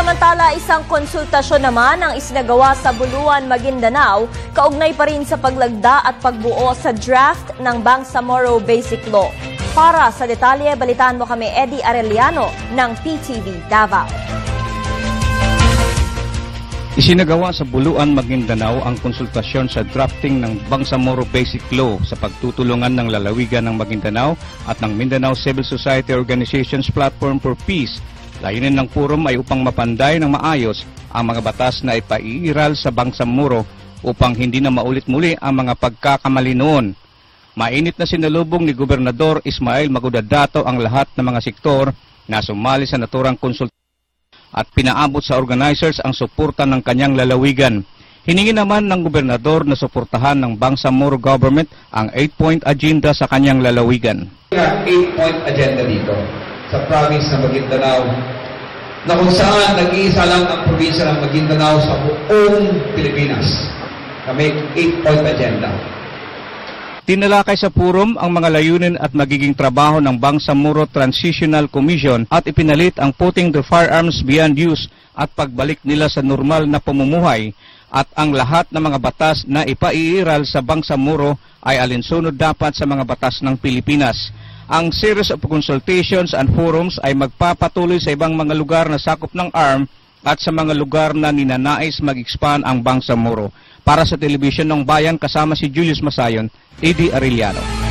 Samantala, isang konsultasyon naman ang isinagawa sa Buluan, Maguindanao, kaugnay pa rin sa paglagda at pagbuo sa draft ng Bangsamoro Basic Law. Para sa detalye, balitaan mo kami Eddie Arellano ng PTV Davao. Isinagawa sa Buluan, Maguindanao ang konsultasyon sa drafting ng Bangsamoro Basic Law sa pagtutulungan ng lalawigan ng Maguindanao at ng Mindanao Civil Society Organizations Platform for Peace. Layunin ng forum ay upang mapanday ng maayos ang mga batas na ipaiiral sa Bangsamoro upang hindi na maulit muli ang mga pagkakamali noon. Mainit na sinalubong ni Gobernador Ismael Magudadato ang lahat ng mga sektor na sumali sa naturang konsultasyon at pinaabot sa organizers ang suporta ng kanyang lalawigan. Hiningi naman ng gobernador na suportahan ng Bangsamoro government ang 8-point agenda sa kanyang lalawigan. 8-point agenda dito sa province ng Maguindanao na kung saan nag-iisa lang ang probinsya ng Maguindanao sa buong Pilipinas. May 8-point agenda. Tinalakay sa forum ang mga layunin at magiging trabaho ng Bangsamoro Transitional Commission at ipinalit ang putting the firearms beyond use at pagbalik nila sa normal na pamumuhay at ang lahat ng mga batas na ipaiiral sa Bangsamoro ay alinsunod dapat sa mga batas ng Pilipinas. Ang series of consultations and forums ay magpapatuloy sa ibang mga lugar na sakop ng ARM at sa mga lugar na ninanais mag-expand ang Bangsamoro. Para sa Telebisyon ng Bayan, kasama si Julius Masayon, Eddie Arellano.